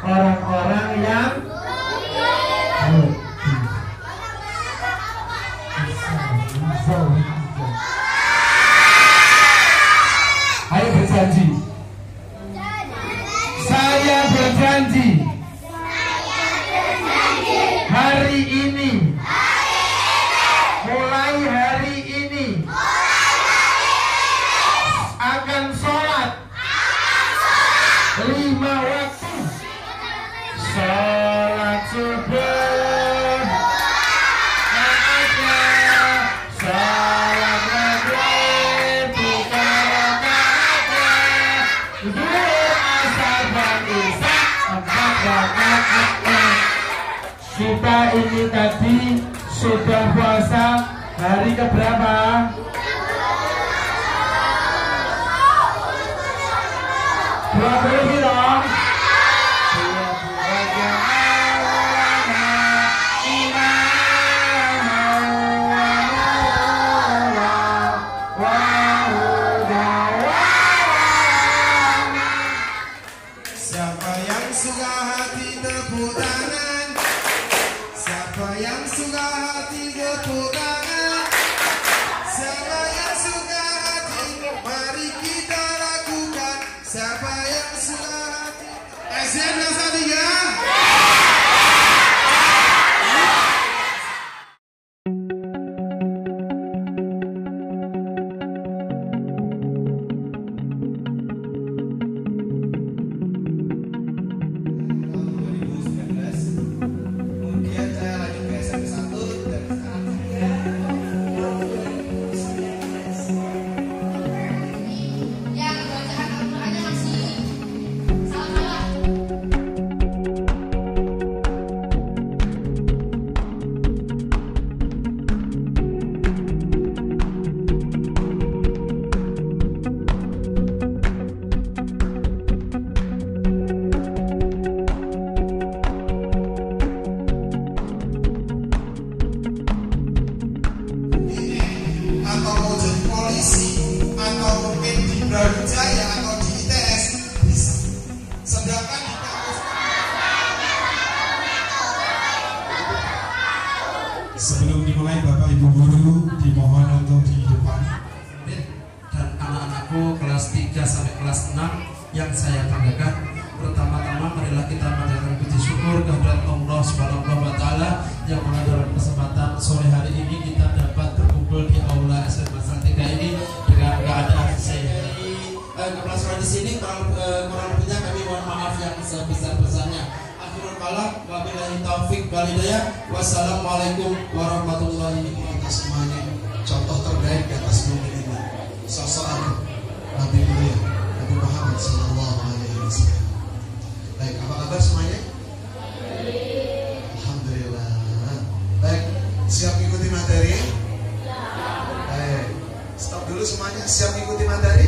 orang-orang yang ayo berjanji. Saya berjanji hari ini, mulai hari ini akan sholat 5 waktu. Sholat subuh, sholat maghrib, buka rakaatnya, zuhur, asar, dan isya 4 rakaatnya. Kita ini tadi sudah puasa hari keberapa? Dong. Siapa yang suka hati tepuk tangan. Siapa yang suka hati tepuk tangan. Siapa yang suka hati, mari kita lakukan. Siapa yang suka hati. Siap yang 1, 3. Sebelum dimulai, Bapak Ibu guru dimohon untuk di depan. Dan anak-anakku kelas 3 sampai kelas 6 yang saya banggakan, pertama-tama marilah kita panjatkan puji syukur kehadirat Allah Subhanahu wa taala yang mana dalam kesempatan sore hari ini kita dapat berkumpul di aula SMA Salatiga ini dengan keadaan sehat. Kepelajaran di sini kurang lebihnya kami mohon maaf yang sebesar-besarnya. Akhirul kalam, wabillahi taufik wal hidayah. Wassalamualaikum warahmatullahi wabarakatuh. Semuanya contoh terbaik di atas bumi ini sosok Nabi mulia Nabi Muhammad sallallahu alaihi wasallam. Baik, apa kabar semuanya? Alhamdulillah. Baik, siap mengikuti materi? Baik, stop dulu semuanya. Siap mengikuti materi?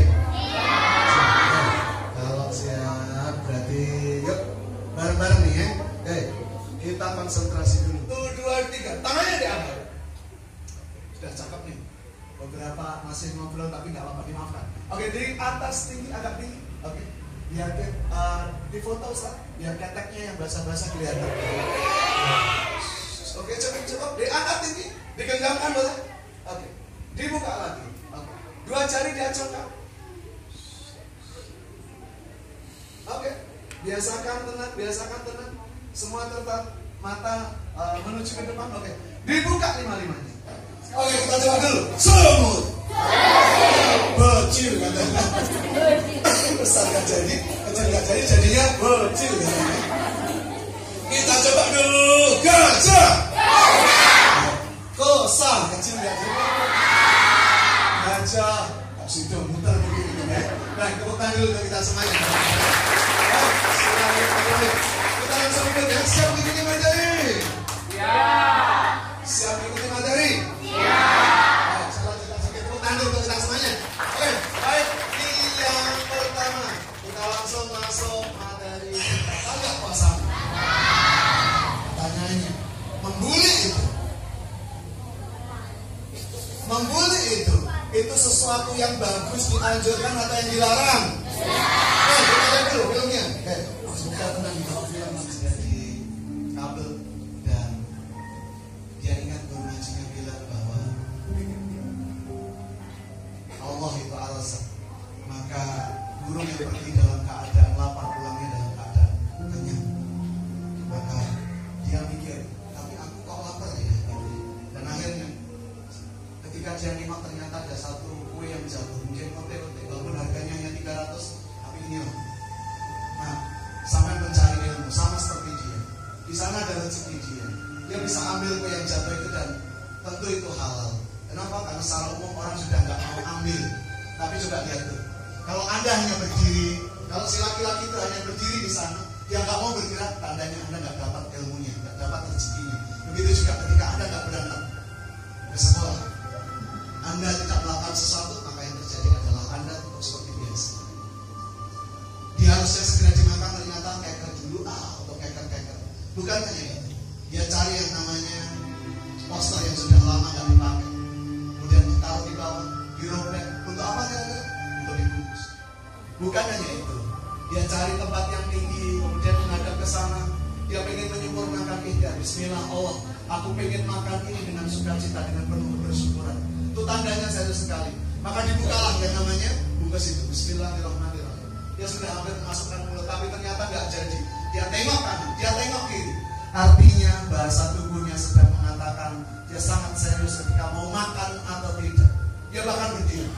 Kalau siap berarti yuk bareng-bareng nih ya. Kita konsentrasi dulu. 1, 2, 3. Tangannya diangkat. Sudah cakep nih. Beberapa masih ngobrol tapi nggak apa-apa, dimaafkan. Oke, dari atas tinggi, agak tinggi. Oke, biar di foto Ustaz, biar keteknya yang basah-basah kelihatan. Oke, cukup. Diangkat tinggi, digenggamkan boleh. Oke, dibuka lagi. Oke, 2 jari diacungkan. Oke, biasakan tenang. Semua tetap mata menuju ke depan. Oke, dibuka 5-5-nya. Oke, kita coba dulu. Semut, bocil katanya. Besar gak jadi, kecil gak jadi, jadinya bocil katanya. Kita coba dulu. Gajah, kosa, kecil gak jadi. Gajah, sudah muter begini ya. Nah, tepuk tangan dulu untuk kita semuanya. Kita langsung ikut ya. Siap mengikuti materi? Ya. Siap mengikuti materi? Ya. Baik, kita tepuk tangan dulu untuk kita semuanya. Oke, baik. Yang pertama, kita langsung masuk materi. Agak puasa. Pertanyaannya, membuli itu sesuatu yang bagus dianjurkan atau yang dilarang? burung yang pergi dalam keadaan lapar, pulangnya dalam keadaan kenyang. Maka dia mikir, tapi aku kok lapar ya? Dan akhirnya ketika dia nengok ternyata ada satu kue yang jatuh, mungkin ote-ote, walaupun harganya hanya 300, tapi ini loh. Nah, sampai mencari ilmu sama seperti dia. Di sana ada rezeki dia. Dia bisa ambil kue yang jatuh itu dan tentu itu halal. Kenapa? Karena secara umum orang sudah nggak mau ambil. Tapi coba lihat tuh, kalau Anda hanya berdiri, kalau si laki-laki itu hanya berdiri di sana, dia nggak mau bergerak, tandanya Anda nggak dapat ilmunya, nggak dapat rezekinya. Begitu juga ketika Anda nggak berangkat ke sekolah, Anda tidak melakukan sesuatu, maka yang terjadi adalah Anda tetap seperti biasa. Dia harusnya segera dimakan, ternyata keker dulu, atau keker. Bukan hanya itu, dia cari yang namanya poster yang sudah lama nggak dipakai, kemudian ditaruh di bawah, dirobek. Untuk apa kira-kira? Untuk dibungkus. Bukan hanya itu, dia cari tempat yang tinggi, kemudian menghadap ke sana. Dia pengen menyempurnakan ikhtiar. Bismillah Allah, aku pengen makan ini dengan sukacita, dengan penuh kebersyukuran. Itu tandanya serius sekali. Maka dibukalah yang namanya bungkus itu. Bismillahirrahmanirrahim. Dia sudah hampir masukkan mulut, tapi ternyata nggak jadi. Dia tengok kanan, dia tengok kiri. Artinya bahasa tubuhnya sedang mengatakan dia sangat serius ketika mau makan atau tidak. Dia bahkan berdiam.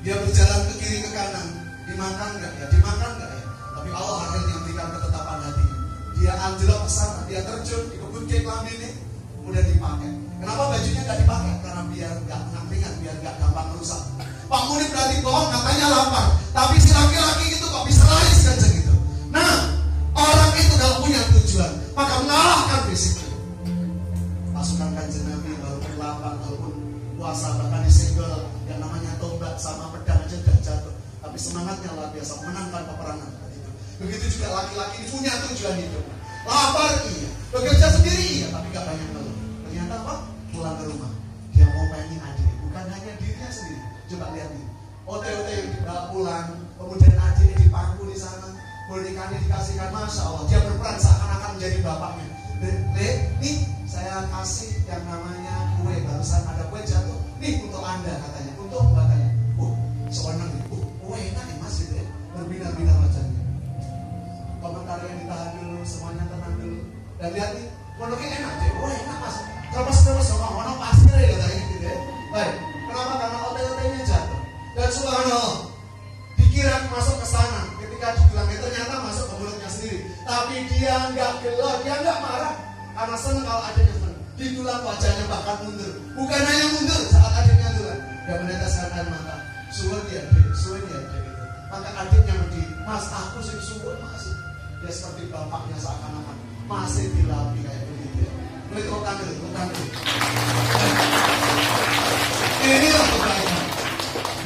Dia berjalan ke kiri ke kanan. Dimakan nggak ya? Dimakan nggak ya? Tapi Allah akhirnya memberikan ketetapan hatinya. Dia anjlok ke sana, dia terjun di kebun kek lambene, kemudian dipakai. Kenapa bajunya nggak dipakai? Karena biar nggak ringan, biar nggak gampang rusak. Pak Munib berarti bohong, katanya lapar. Tapi si laki-laki itu kok bisa lari sekencang gitu. Nah, orang itu kalau punya tujuan, maka mengalahkan fisik. Pasukan Kanjeng Nabi walaupun lapar, walaupun puasa, bahkan disenggol yang namanya tombak sama pedang aja udah jatuh. Tapi semangatnya luar biasa, menangkan peperangan. Begitu juga laki-laki ini punya tujuan hidup. Lapar iya, bekerja sendiri iya, tapi gak banyak ngeluh. Ternyata apa? Pulang ke rumah, dia mau pengen adik, bukan hanya dirinya sendiri. Coba lihat nih, OT-OT yang dibawa pulang, kemudian adiknya dipangku di sana, bonekanya dikasihkan, masya Allah, dia berperan seakan-akan menjadi bapaknya. Dek, nih saya kasih yang namanya kue, barusan ada kue jatuh, nih untuk Anda katanya, untuk katanya. Seorang nih, kue enak nih mas gitu ya, berbinar-binar wajahnya. Komentar yang ditahan dulu, semuanya tenang dulu. Dan lihat nih, pondoknya enak deh, enak mas. Terus ngomong pasti deh katanya gitu deh. Baik, kenapa? Karena OT-OT-nya jatuh. Dan subhanallah, dikira masuk ke sana, ketika dibilangnya ternyata masuk ke mulutnya sendiri. Tapi dia nggak gelap, dia nggak marah, karena senang kalau adiknya senang. Ditulang wajahnya bahkan mundur. Bukan hanya mundur saat adiknya tulang, dia meneteskan air mata. Suwun ya dek, gitu. Maka adiknya berdiri, mas aku sih suwun mas. Dia seperti bapaknya seakan-akan masih dilatih kayak begitu ya. Tepuk tangan. Inilah kebaikan.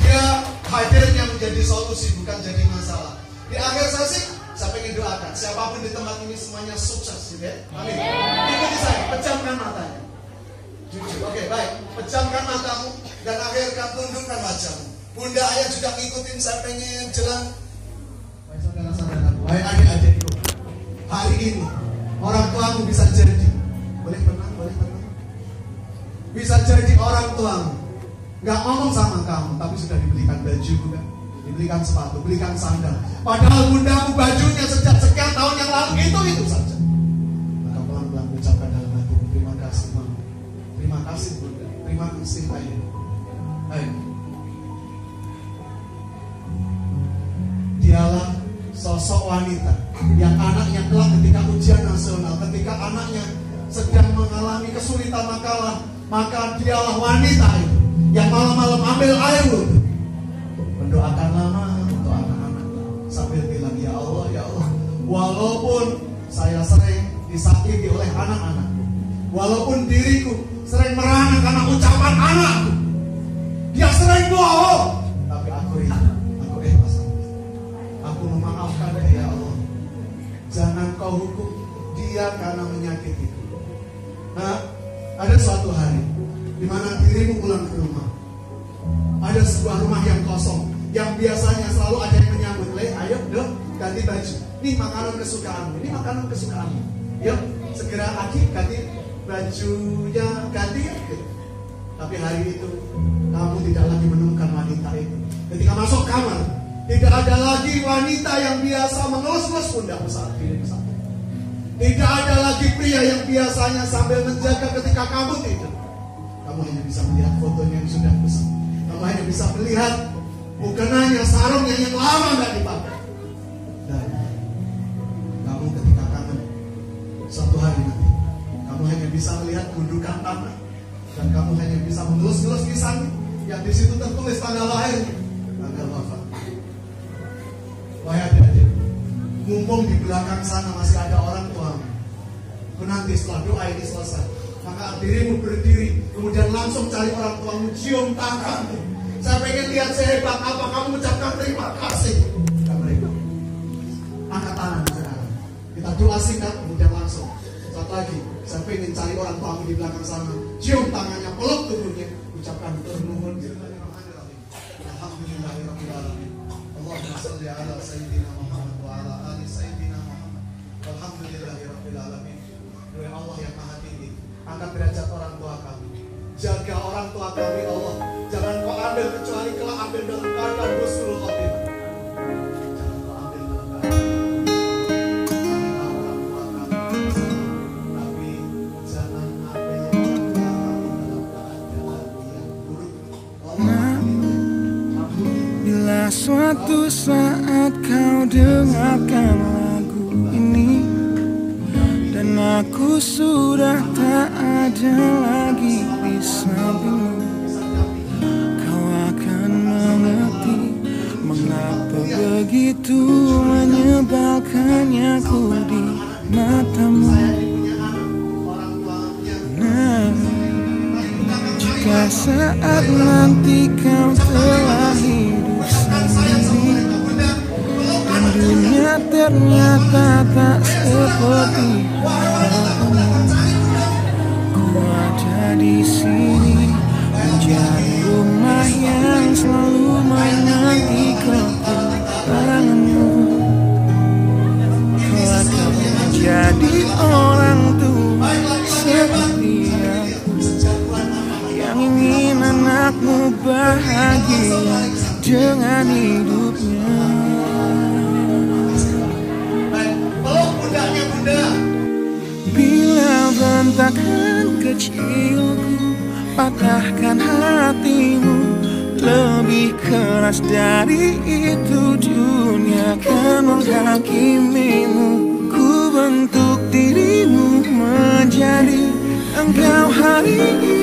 Dia hadirnya menjadi solusi, bukan jadi masalah. Di akhir sesi, saya ingin doakan siapapun di tempat ini semuanya sukses, gitu ya. Amin. Ikuti saya, pejamkan matanya. Jujur, oke, baik. Pejamkan matamu dan akhirkan tundukkan wajahmu. Bunda ayah juga ngikutin, saya pengen jalan. Baik saudara-saudaraku, baik adik-adikku. Hari ini orang tuamu bisa jadi, boleh tenang. Bisa jadi orang tuamu nggak ngomong sama kamu, tapi sudah dibelikan baju, kan? Dibelikan sepatu, belikan sandal. Padahal bundamu bajunya sejak sekian tahun yang lalu itu saja. Maka pelan-pelan ucapkan dalam hatimu, terima kasih mama, terima kasih bunda, terima kasih ayah. Ayo. Dialah sosok wanita yang anaknya kelak ketika ujian nasional, ketika anaknya sedang mengalami kesulitan maka dialah wanita itu yang malam-malam ambil air wudhu, mendoakan lama untuk anak-anak sambil bilang ya Allah, walaupun saya sering disakiti oleh anak-anak, walaupun diriku sering merana karena ucapan anakku, dia sering bohong, tapi aku ikhlas. Aku memaafkan dia ya Allah. Jangan kau hukum dia karena menyakitiku. Nah, ada suatu hari di mana dirimu pulang ke rumah. Ada sebuah rumah yang kosong, yang biasanya selalu ada yang menyambut. Ayo dong, ganti baju. Ini makanan kesukaanmu. Yuk, segera lagi ganti bajunya, ganti ya. Tapi hari itu kamu tidak lagi menemukan wanita itu. Ketika masuk kamar, Tidak ada lagi wanita yang biasa mengelus-elus pundakmu saat dirimu sakit. Tidak ada lagi pria yang biasanya sambil menjaga ketika kamu tidur. Kamu hanya bisa melihat fotonya yang sudah besar. Kamu hanya bisa melihat mukenanya, sarungnya yang lama nggak dipakai. Dan kamu ketika kangen, suatu hari nanti kamu hanya bisa melihat gundukan tanah. Dan kamu hanya bisa mengelus-elus kisahnya yang di situ tertulis tanggal lahirnya, tanggal wafat. Wahai adik-adik, mumpung di belakang sana masih ada orang tuamu, nanti setelah doa ini selesai, maka dirimu berdiri, kemudian langsung cari orang tuamu, cium tanganmu. Saya pengen lihat sehebat apa kamu mengucapkan terima kasih kepada mereka. Angkat tangan sekarang, kita doa singkat, kemudian langsung. Satu lagi, saya pengen cari orang tuamu di belakang sana, cium tangannya, peluk tubuhnya, ucapkan ternuhun. Alhamdulillahirrahmanirrahim. Allahumma salli ala sayyidina Muhammad wa ala ali sayyidina Muhammad. Alhamdulillahirabbil alamin. Doa Allah yang Maha Tinggi, angkat derajat orang tua kami. Jaga orang tua kami Allah. Jangan kau ambil kecuali kelak ambil dalam keadaan husnul khotimah. Jangan kau ambil dalam keadaan orang tua kami. Tapi jangan ambil orang tua kami dalam keadaan yang buruk. Bila suatu saat kau dengarkan lagu ini dan aku sudah tak ada lagi di sampingmu, kau akan mengerti mengapa begitu menyebalkannya ku di matamu. Nah, jika saat nanti kau telah hidup sendiri dan dunia ternyata tak seperti harapanmu, ku ada di sini menjadi rumah yang selalu menanti kedatanganmu. Kau akan menjadi orang tua seperti aku yang ingin anakmu bahagia dengan hidupnya. Bila bentakan kecilku patahkan hatimu, lebih keras dari itu dunia akan menghakimimu. Ku bentuk dirimu menjadi engkau hari ini.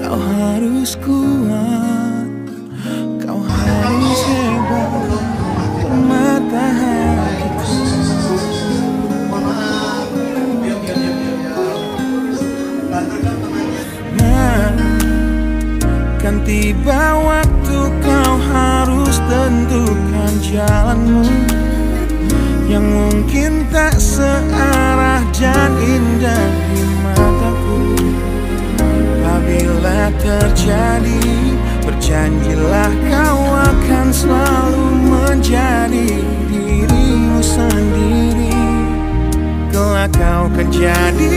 Kau harus kuat, kau harus hebat, permata hatiku. Nah, kan tiba waktu kau harus tentukan jalanmu yang mungkin tak searah dan indah di mataku. Apabila terjadi, berjanjilah kau akan selalu menjadi dirimu sendiri. Kelak kau akan jadi